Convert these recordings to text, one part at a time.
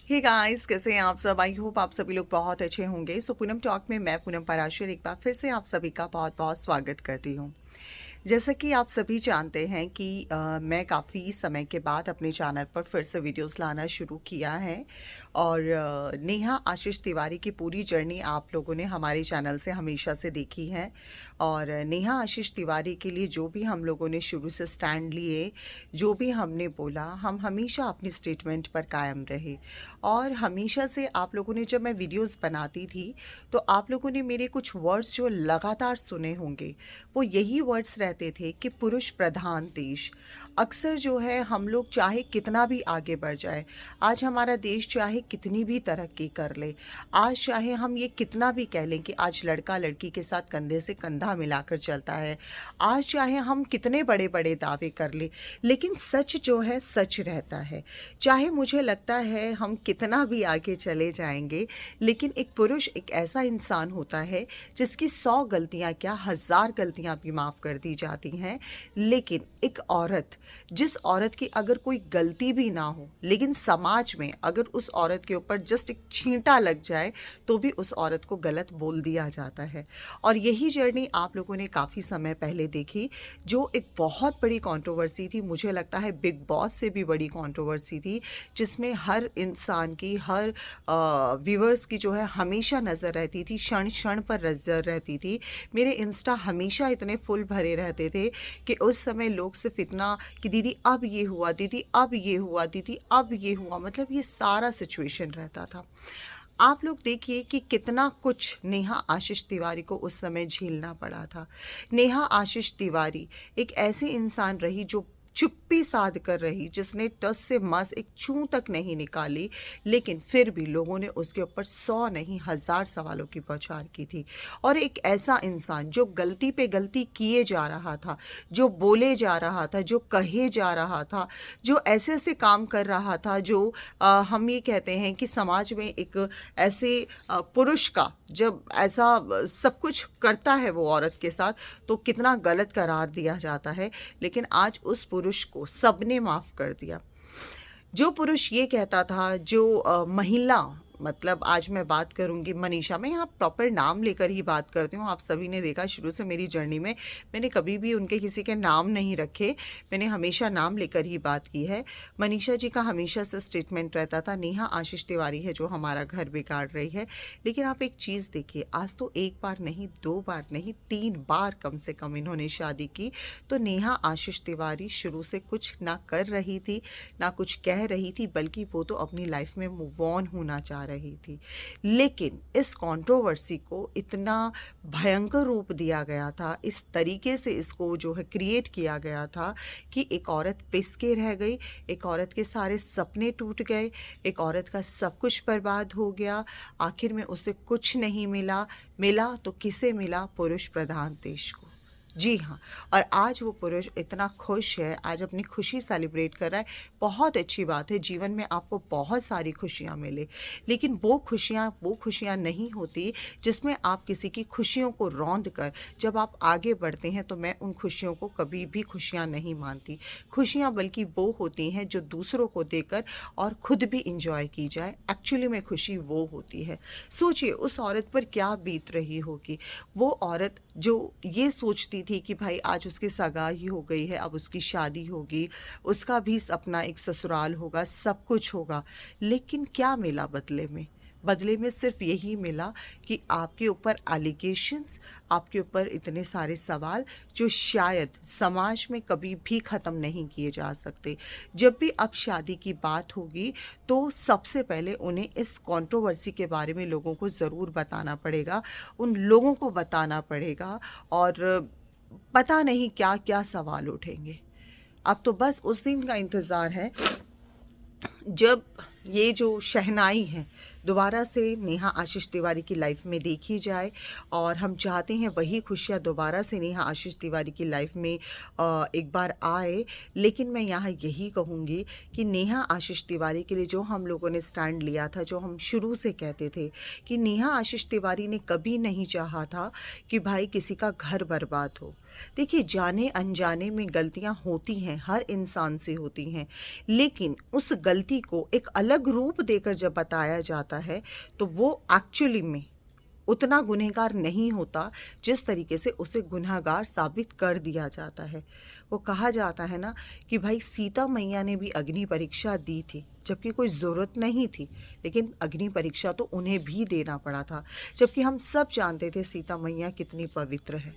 Hey guys, कैसे हैं आप सब। आई होप आप सभी लोग बहुत अच्छे होंगे। सो पूनम टॉक में मैं पूनम पराशर एक बार फिर से आप सभी का बहुत बहुत स्वागत करती हूँ। जैसा कि आप सभी जानते हैं कि मैं काफ़ी समय के बाद अपने चैनल पर फिर से वीडियोस लाना शुरू किया है। और नेहा आशीष तिवारी की पूरी जर्नी आप लोगों ने हमारे चैनल से हमेशा से देखी है। और नेहा आशीष तिवारी के लिए जो भी हम लोगों ने शुरू से स्टैंड लिए, जो भी हमने बोला, हम हमेशा अपनी स्टेटमेंट पर कायम रहे। और हमेशा से आप लोगों ने, जब मैं वीडियोस बनाती थी तो आप लोगों ने मेरे कुछ वर्ड्स जो लगातार सुने होंगे, वो यही वर्ड्स रहते थे कि पुरुष प्रधान देश। अक्सर जो है हम लोग चाहे कितना भी आगे बढ़ जाए, आज हमारा देश चाहे कितनी भी तरक्की कर ले, आज चाहे हम ये कितना भी कह लें कि आज लड़का लड़की के साथ कंधे से कंधा मिलाकर चलता है, आज चाहे हम कितने बड़े बड़े दावे कर ले, लेकिन सच जो है सच रहता है। चाहे मुझे लगता है हम कितना भी आगे चले जाएंगे, लेकिन एक पुरुष एक ऐसा इंसान होता है जिसकी 100 गलतियां क्या 1000 गलतियां भी माफ़ कर दी जाती हैं। लेकिन एक औरत, जिस औरत की अगर कोई गलती भी ना हो, लेकिन समाज में अगर उस औरत के ऊपर जस्ट एक छींटा लग जाए तो भी उस औरत को गलत बोल दिया जाता है। और यही जर्नी आप लोगों ने काफ़ी समय पहले देखी, जो एक बहुत बड़ी कंट्रोवर्सी थी। मुझे लगता है बिग बॉस से भी बड़ी कंट्रोवर्सी थी, जिसमें हर इंसान की, हर व्यूवर्स की जो है हमेशा नज़र रहती थी, क्षण क्षण पर नज़र रहती थी। मेरे इंस्टा हमेशा इतने फुल भरे रहते थे कि उस समय लोग सिर्फ इतना कि दीदी अब ये हुआ, दीदी अब ये हुआ, दीदी अब ये हुआ, मतलब ये सारा सिचुएशन रहता था। आप लोग देखिए कि कितना कुछ नेहा आशीष तिवारी को उस समय झेलना पड़ा था। नेहा आशीष तिवारी एक ऐसी इंसान रही जो चुप्पी साध कर रही, जिसने टस से मस एक चूं तक नहीं निकाली, लेकिन फिर भी लोगों ने उसके ऊपर 100 नहीं 1000 सवालों की बौछार की थी। और एक ऐसा इंसान जो गलती पे गलती किए जा रहा था, जो बोले जा रहा था, जो कहे जा रहा था, जो ऐसे ऐसे काम कर रहा था, जो हम ये कहते हैं कि समाज में एक ऐसे पुरुष का जब ऐसा सब कुछ करता है वो औरत के साथ, तो कितना गलत करार दिया जाता है। लेकिन आज उस पुरुष को सबने माफ कर दिया। जो पुरुष ये कहता था, जो महिला, मतलब आज मैं बात करूंगी मनीषा, मैं यहाँ प्रॉपर नाम लेकर ही बात करती हूँ। आप सभी ने देखा शुरू से मेरी जर्नी में मैंने कभी भी उनके किसी के नाम नहीं रखे, मैंने हमेशा नाम लेकर ही बात की है। मनीषा जी का हमेशा से स्टेटमेंट रहता था, नेहा आशीष तिवारी है जो हमारा घर बिगाड़ रही है। लेकिन आप एक चीज़ देखिए, आज तो एक बार नहीं, 2 बार नहीं, 3 बार कम से कम इन्होंने शादी की। तो नेहा आशीष तिवारी शुरू से कुछ ना कर रही थी, ना कुछ कह रही थी, बल्कि वो तो अपनी लाइफ में मूव ऑन होना चाह रही थी। लेकिन इस कंट्रोवर्सी को इतना भयंकर रूप दिया गया था, इस तरीके से इसको जो है क्रिएट किया गया था कि एक औरत पिस के रह गई, एक औरत के सारे सपने टूट गए, एक औरत का सब कुछ बर्बाद हो गया। आखिर में उसे कुछ नहीं मिला। मिला तो किसे मिला? पुरुष प्रधान देश को। जी हाँ। और आज वो पुरुष इतना खुश है, आज अपनी खुशी सेलिब्रेट कर रहा है। बहुत अच्छी बात है, जीवन में आपको बहुत सारी खुशियाँ मिले, लेकिन वो खुशियाँ नहीं होती जिसमें आप किसी की खुशियों को रौंद कर जब आप आगे बढ़ते हैं। तो मैं उन खुशियों को कभी भी खुशियाँ नहीं मानती। खुशियाँ बल्कि वो होती हैं जो दूसरों को देकर और खुद भी इंजॉय की जाए। एक्चुअली में खुशी वो होती है। सोचिए उस औरत पर क्या बीत रही होगी। वो औरत जो ये सोचती थी कि भाई आज उसकी सगाई हो गई है, अब उसकी शादी होगी, उसका भी अपना एक ससुराल होगा, सब कुछ होगा, लेकिन क्या मिला बदले में? बदले में सिर्फ यही मिला कि आपके ऊपर एलिगेशंस, आपके ऊपर इतने सारे सवाल जो शायद समाज में कभी भी ख़त्म नहीं किए जा सकते। जब भी अब शादी की बात होगी तो सबसे पहले उन्हें इस कंट्रोवर्सी के बारे में लोगों को ज़रूर बताना पड़ेगा, उन लोगों को बताना पड़ेगा। और पता नहीं क्या क्या सवाल उठेंगे। अब तो बस उस दिन का इंतज़ार है जब ये जो शहनाई है दोबारा से नेहा आशीष तिवारी की लाइफ में देखी जाए। और हम चाहते हैं वही खुशियाँ दोबारा से नेहा आशीष तिवारी की लाइफ में एक बार आए। लेकिन मैं यहाँ यही कहूँगी कि नेहा आशीष तिवारी के लिए जो हम लोगों ने स्टैंड लिया था, जो हम शुरू से कहते थे कि नेहा आशीष तिवारी ने कभी नहीं चाहा था कि भाई किसी का घर बर्बाद हो। देखिए, जाने अनजाने में गलतियाँ होती हैं, हर इंसान से होती हैं, लेकिन उस गलती को एक अलग अलग रूप देकर जब बताया जाता है तो वो एक्चुअली में उतना गुनहगार नहीं होता जिस तरीके से उसे गुनहगार साबित कर दिया जाता है। वो कहा जाता है ना कि भाई सीता मैया ने भी अग्नि परीक्षा दी थी, जबकि कोई ज़रूरत नहीं थी, लेकिन अग्नि परीक्षा तो उन्हें भी देना पड़ा था। जबकि हम सब जानते थे सीता मैया कितनी पवित्र है,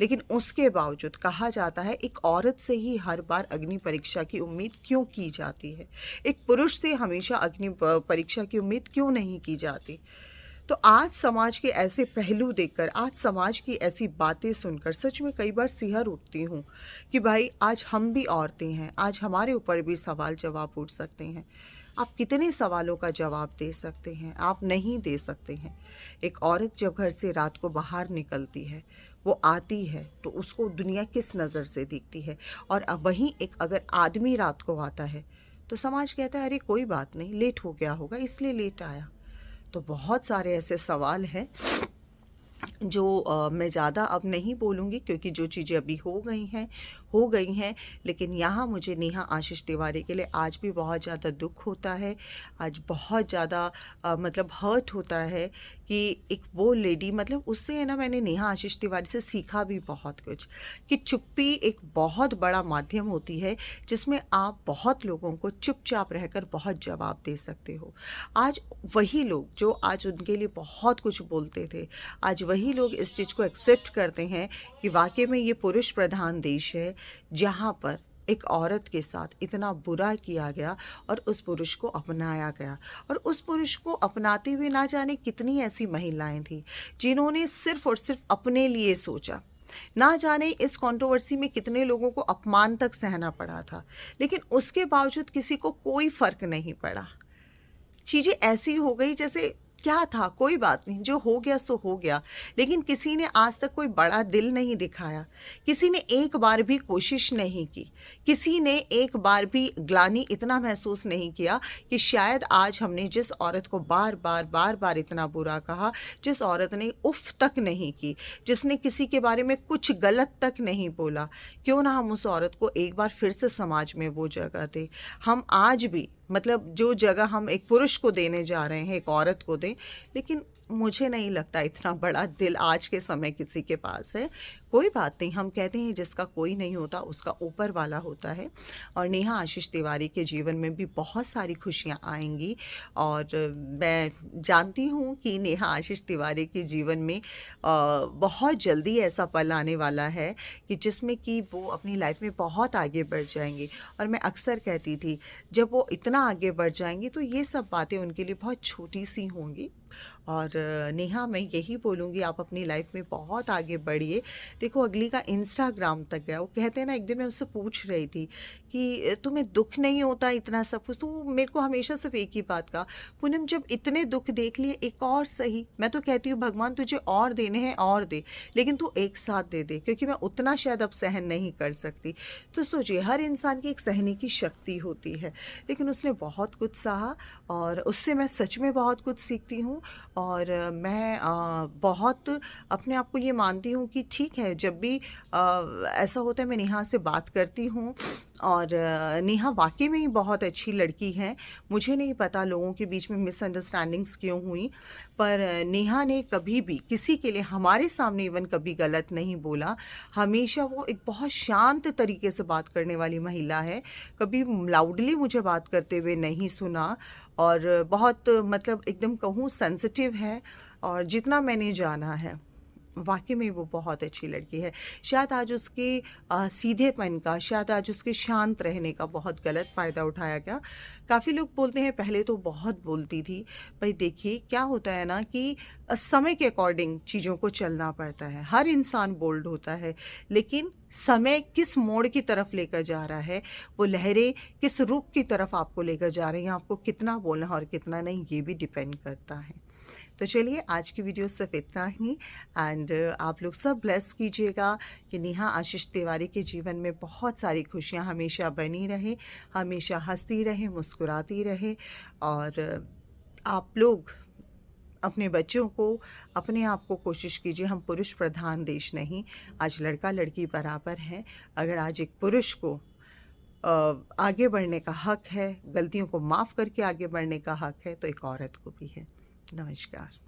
लेकिन उसके बावजूद कहा जाता है एक औरत से ही हर बार अग्नि परीक्षा की उम्मीद क्यों की जाती है, एक पुरुष से हमेशा अग्नि परीक्षा की उम्मीद क्यों नहीं की जाती। तो आज समाज के ऐसे पहलू देखकर, आज समाज की ऐसी बातें सुनकर सच में कई बार सिहर उठती हूँ कि भाई आज हम भी औरतें हैं, आज हमारे ऊपर भी सवाल जवाब उठ सकते हैं। आप कितने सवालों का जवाब दे सकते हैं? आप नहीं दे सकते हैं। एक औरत जब घर से रात को बाहर निकलती है, वो आती है तो उसको दुनिया किस नज़र से दिखती है, और अब वहीं एक अगर आदमी रात को आता है तो समाज कहता है अरे कोई बात नहीं, लेट हो गया होगा इसलिए लेट आया। तो बहुत सारे ऐसे सवाल हैं जो मैं ज़्यादा अब नहीं बोलूँगी, क्योंकि जो चीज़ें अभी हो गई हैं। लेकिन यहाँ मुझे नेहा आशीष तिवारी के लिए आज भी बहुत ज़्यादा दुख होता है, आज बहुत ज़्यादा मतलब हर्ट होता है कि एक वो लेडी, मतलब उससे है ना, मैंने नेहा आशीष तिवारी से सीखा भी बहुत कुछ, कि चुप्पी एक बहुत बड़ा माध्यम होती है जिसमें आप बहुत लोगों को चुपचाप रहकर बहुत जवाब दे सकते हो। आज वही लोग जो आज उनके लिए बहुत कुछ बोलते थे, आज वही लोग इस चीज़ को एक्सेप्ट करते हैं कि वाकई में ये पुरुष प्रधान देश है जहाँ पर एक औरत के साथ इतना बुरा किया गया और उस पुरुष को अपनाया गया। और उस पुरुष को अपनाते हुए ना जाने कितनी ऐसी महिलाएं थी जिन्होंने सिर्फ और सिर्फ अपने लिए सोचा। ना जाने इस कंट्रोवर्सी में कितने लोगों को अपमान तक सहना पड़ा था, लेकिन उसके बावजूद किसी को कोई फर्क नहीं पड़ा। चीज़ें ऐसी हो गई जैसे क्या था, कोई बात नहीं, जो हो गया सो हो गया। लेकिन किसी ने आज तक कोई बड़ा दिल नहीं दिखाया, किसी ने एक बार भी कोशिश नहीं की, किसी ने एक बार भी ग्लानि इतना महसूस नहीं किया कि शायद आज हमने जिस औरत को बार बार इतना बुरा कहा, जिस औरत ने उफ तक नहीं की, जिसने किसी के बारे में कुछ गलत तक नहीं बोला, क्यों ना हम उस औरत को एक बार फिर से समाज में वो जगह दें। हम आज भी, मतलब जो जगह हम एक पुरुष को देने जा रहे हैं एक औरत को दें, लेकिन मुझे नहीं लगता इतना बड़ा दिल आज के समय किसी के पास है। कोई बात नहीं, हम कहते हैं जिसका कोई नहीं होता उसका ऊपर वाला होता है। और नेहा आशीष तिवारी के जीवन में भी बहुत सारी खुशियां आएंगी, और मैं जानती हूँ कि नेहा आशीष तिवारी के जीवन में बहुत जल्दी ऐसा पल आने वाला है कि जिसमें कि वो अपनी लाइफ में बहुत आगे बढ़ जाएंगे। और मैं अक्सर कहती थी जब वो इतना आगे बढ़ जाएंगी तो ये सब बातें उनके लिए बहुत छोटी सी होंगी। और नेहा, मैं यही बोलूँगी आप अपनी लाइफ में बहुत आगे बढ़िए। देखो अगली का इंस्टाग्राम तक गया, वो कहते हैं ना, एक दिन मैं उससे पूछ रही थी कि तुम्हें दुख नहीं होता इतना सब कुछ, तो वो मेरे को हमेशा सिर्फ एक ही बात कहा, पूनम जब इतने दुख देख लिए एक और सही। मैं तो कहती हूँ भगवान तुझे और देने हैं और दे, लेकिन तू एक साथ दे दे, क्योंकि मैं उतना शायद अब सहन नहीं कर सकती। तो सोचिए हर इंसान की एक सहने की शक्ति होती है, लेकिन उसने बहुत कुछ सहा और उससे मैं सच में बहुत कुछ सीखती हूँ। और मैं बहुत अपने आप को ये मानती हूँ कि ठीक है, जब भी ऐसा होता है मैं नेहा से बात करती हूँ। और नेहा वाकई में ही बहुत अच्छी लड़की है। मुझे नहीं पता लोगों के बीच में मिसअंडरस्टैंडिंग्स क्यों हुई, पर नेहा ने कभी भी किसी के लिए हमारे सामने इवन कभी गलत नहीं बोला। हमेशा वो एक बहुत शांत तरीके से बात करने वाली महिला है, कभी लाउडली मुझे बात करते हुए नहीं सुना। और बहुत मतलब एकदम कहूँ सेंसिटिव है, और जितना मैंने जाना है वाकई में वो बहुत अच्छी लड़की है। शायद आज उसके सीधेपन का, शायद आज उसके शांत रहने का बहुत गलत फ़ायदा उठाया गया। काफ़ी लोग बोलते हैं पहले तो बहुत बोलती थी। भाई देखिए क्या होता है ना कि समय के अकॉर्डिंग चीज़ों को चलना पड़ता है। हर इंसान बोल्ड होता है, लेकिन समय किस मोड़ की तरफ लेकर जा रहा है, वो लहरें किस रुख की तरफ आपको लेकर जा रही हैं, आपको कितना बोलना और कितना नहीं, ये भी डिपेंड करता है। तो चलिए आज की वीडियो सिर्फ इतना ही। एंड आप लोग सब ब्लेस कीजिएगा कि नेहा आशीष तिवारी के जीवन में बहुत सारी खुशियाँ हमेशा बनी रहे, हमेशा हंसती रहे, मुस्कुराती रहे। और आप लोग अपने बच्चों को, अपने आप को कोशिश कीजिए। हम पुरुष प्रधान देश नहीं, आज लड़का लड़की बराबर हैं। अगर आज एक पुरुष को आगे बढ़ने का हक है, गलतियों को माफ़ करके आगे बढ़ने का हक है, तो एक औरत को भी है। नमस्कार।